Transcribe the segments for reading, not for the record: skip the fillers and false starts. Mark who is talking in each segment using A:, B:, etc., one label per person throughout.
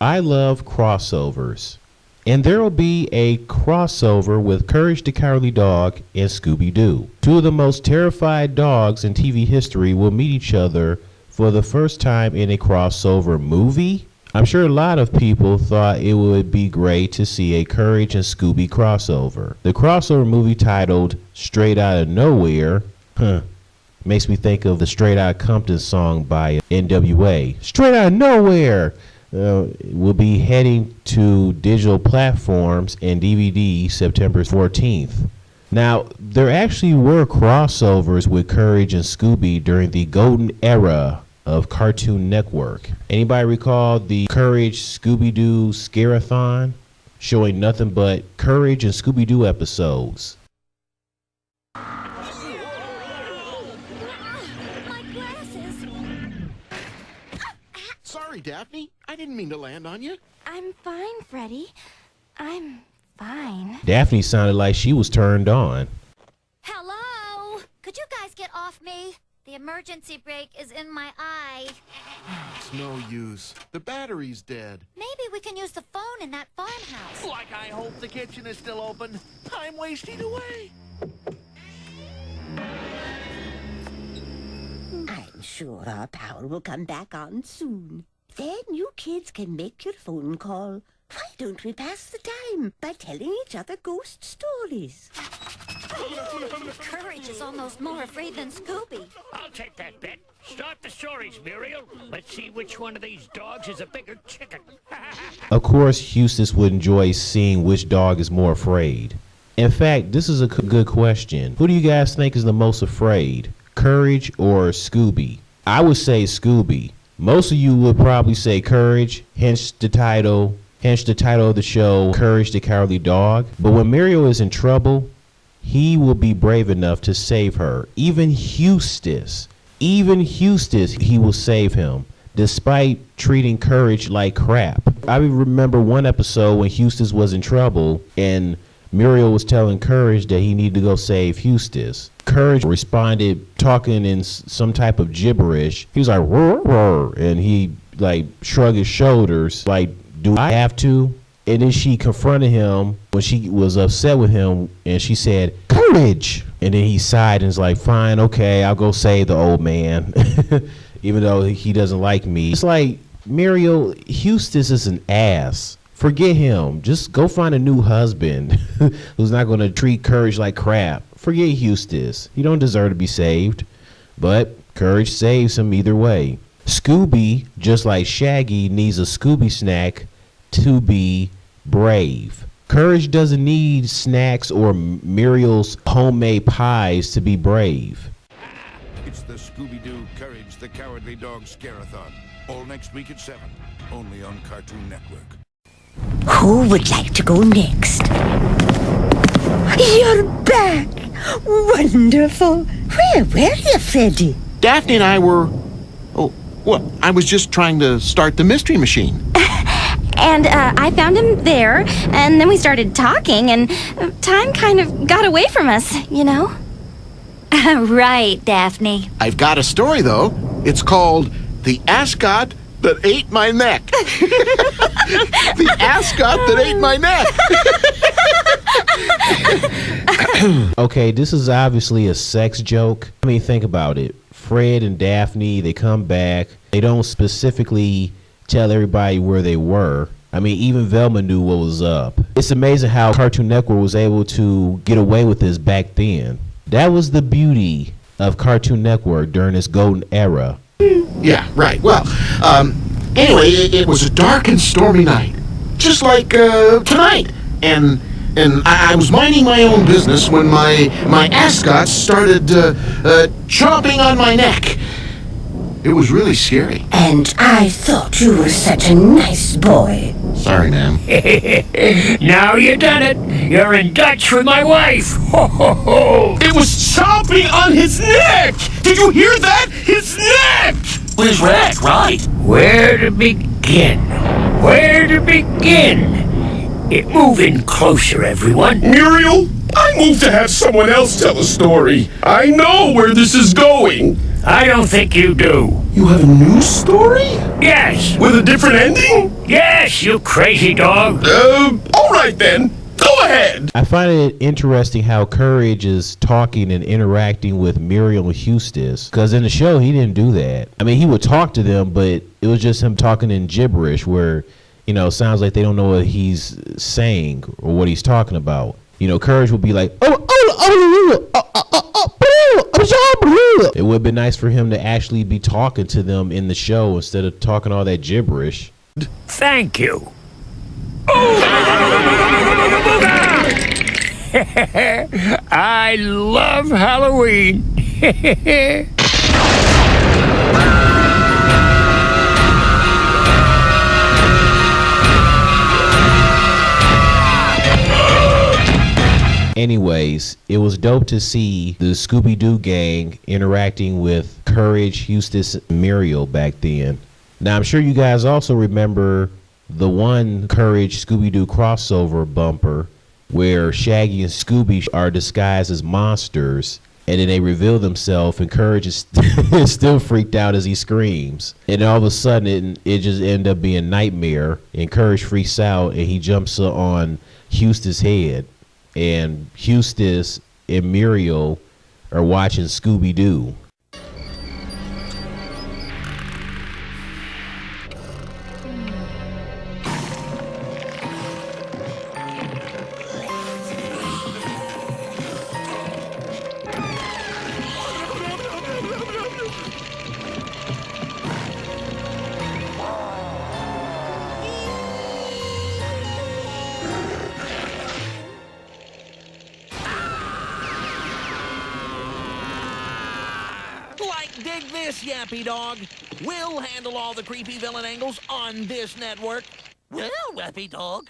A: I love crossovers. And there will be a crossover with Courage the Cowardly Dog and Scooby-Doo. Two of the most terrified dogs in TV history will meet each other for the first time in a crossover movie. I'm sure a lot of people thought it would be great to see a Courage and Scooby crossover. The crossover movie titled Straight Outta Nowhere, makes me think of the Straight Outta Compton song by NWA. Straight Outta Nowhere will be heading to digital platforms and DVD September 14th. Now, there actually were crossovers with Courage and Scooby during the golden era of Cartoon Network. Anybody recall the Courage Scooby-Doo Scare-a-thon? Showing nothing but Courage and Scooby-Doo episodes.
B: My glasses!
C: Sorry, Daphne. I didn't mean to land on you.
B: I'm fine, Freddy. I'm fine.
A: Daphne sounded like she was turned on.
B: Hello? Could you guys get off me? The emergency brake is in my eye.
C: It's no use. The battery's dead.
B: Maybe we can use the phone in that farmhouse.
C: Like I hope the kitchen is still open. Time wasting away.
D: I'm sure our power will come back on soon. Then you kids can make your phone call. Why don't we pass the time by telling each other ghost stories?
B: Courage is almost more afraid than Scooby.
E: I'll take that bet. Start the stories, Muriel. Let's see which one of these dogs is a bigger chicken.
A: Of course, Eustace would enjoy seeing which dog is more afraid. In fact, this is a good question. Who do you guys think is the most afraid? Courage or Scooby? I would say Scooby. Most of you would probably say Courage, hence the title of the show, Courage the Cowardly Dog. But when Muriel is in trouble, he will be brave enough to save her. Even Eustace, he will save him, despite treating Courage like crap. I remember one episode when Eustace was in trouble and Muriel was telling Courage that he needed to go save Eustace. Courage responded talking in some type of gibberish. He was like, roar, roar, and he like shrugged his shoulders like, do I have to? And then she confronted him when she was upset with him, and she said, Courage! And then he sighed and was like, fine, okay, I'll go save the old man, even though he doesn't like me. It's like, Muriel, Eustace is an ass. Forget him. Just go find a new husband who's not going to treat Courage like crap. Forget Eustace. He don't deserve to be saved. But Courage saves him either way. Scooby, just like Shaggy, needs a Scooby snack to be brave. Courage doesn't need snacks or Muriel's homemade pies to be brave.
F: It's the Scooby-Doo Courage the Cowardly Dog Scare-a-thon. All next week at 7, only on Cartoon Network.
D: Who would like to go next? You're back! Wonderful! Where were you, Freddy?
C: Daphne and I were... Oh, well, I was just trying to start the mystery machine.
B: And I found him there, and then we started talking, and time kind of got away from us, you know? Right, Daphne.
C: I've got a story, though. It's called The Ascot That Ate My Neck. The ascot that ate my neck.
A: Okay, this is obviously a sex joke. I mean, think about it. Fred and Daphne, they come back. They don't specifically tell everybody where they were. I mean, even Velma knew what was up. It's amazing how Cartoon Network was able to get away with this back then. That was the beauty of Cartoon Network during this golden era.
C: Yeah, right. Well, anyway, it was a dark and stormy night. Just like tonight. And I was minding my own business when my ascot started chomping on my neck. It was really scary.
D: And I thought you were such a nice boy.
C: Sorry, ma'am.
E: Now you done it. You're in Dutch with my wife. Ho, ho, ho.
G: It was chomping on his neck! Did you hear that? His neck!
E: His neck, right. Where to begin? Where to begin? Move in closer, everyone.
G: Muriel, I moved to have someone else tell a story. I know where this is going.
E: I don't think you do.
G: You have a new story?
E: Yes.
G: With a different ending?
E: Yes, you crazy dog.
G: All right then. Go ahead.
A: I find it interesting how Courage is talking and interacting with Muriel and Eustace, because in the show he didn't do that. I mean, he would talk to them, but it was just him talking in gibberish where, sounds like they don't know what he's saying or what he's talking about. Courage would be like, it would have been nice for him to actually be talking to them in the show instead of talking all that gibberish.
E: Thank you. I love Halloween.
A: Anyways, it was dope to see the Scooby-Doo gang interacting with Courage, Eustace, and Muriel back then. Now, I'm sure you guys also remember the one Courage Scooby-Doo crossover bumper where Shaggy and Scooby are disguised as monsters, and then they reveal themselves, and Courage is still freaked out as he screams. And all of a sudden, it just ended up being Nightmare, and Courage freaks out, and he jumps on Eustace's head. And Eustace and Muriel are watching Scooby-Doo.
H: Dig this, Yappy Dog. We'll handle all the creepy villain angles on this network. Well, Yappy Dog.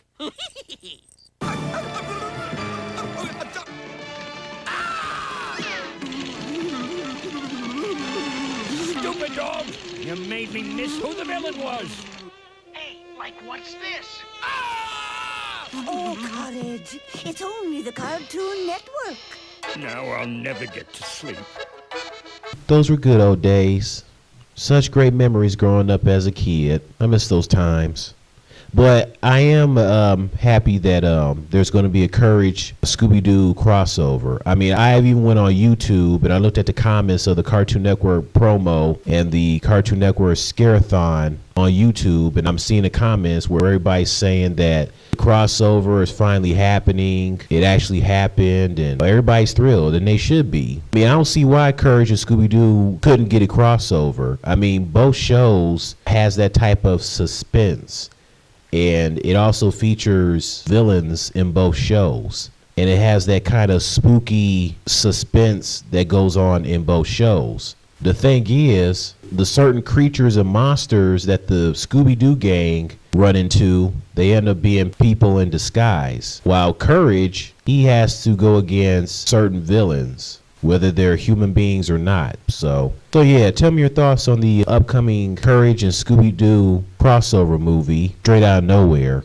E: Stupid dog. You made me miss who the villain was.
H: Hey, what's this?
D: Oh, Courage, it's only the Cartoon Network.
E: Now I'll never get to sleep.
A: Those were good old days. Such great memories growing up as a kid. I miss those times. But I am happy that there's going to be a Courage Scooby-Doo crossover. I mean, I even went on YouTube and I looked at the comments of the Cartoon Network promo and the Cartoon Network Scare-a-thon on YouTube, and I'm seeing the comments where everybody's saying that the crossover is finally happening. It actually happened, and everybody's thrilled, and they should be. I mean, I don't see why Courage and Scooby-Doo couldn't get a crossover. I mean, both shows has that type of suspense. And it also features villains in both shows. And it has that kind of spooky suspense that goes on in both shows. The thing is, the certain creatures and monsters that the Scooby-Doo gang run into, they end up being people in disguise. While Courage, he has to go against certain villains, whether they're human beings or not. So yeah, tell me your thoughts on the upcoming Courage and Scooby-Doo crossover movie, Straight Out of Nowhere.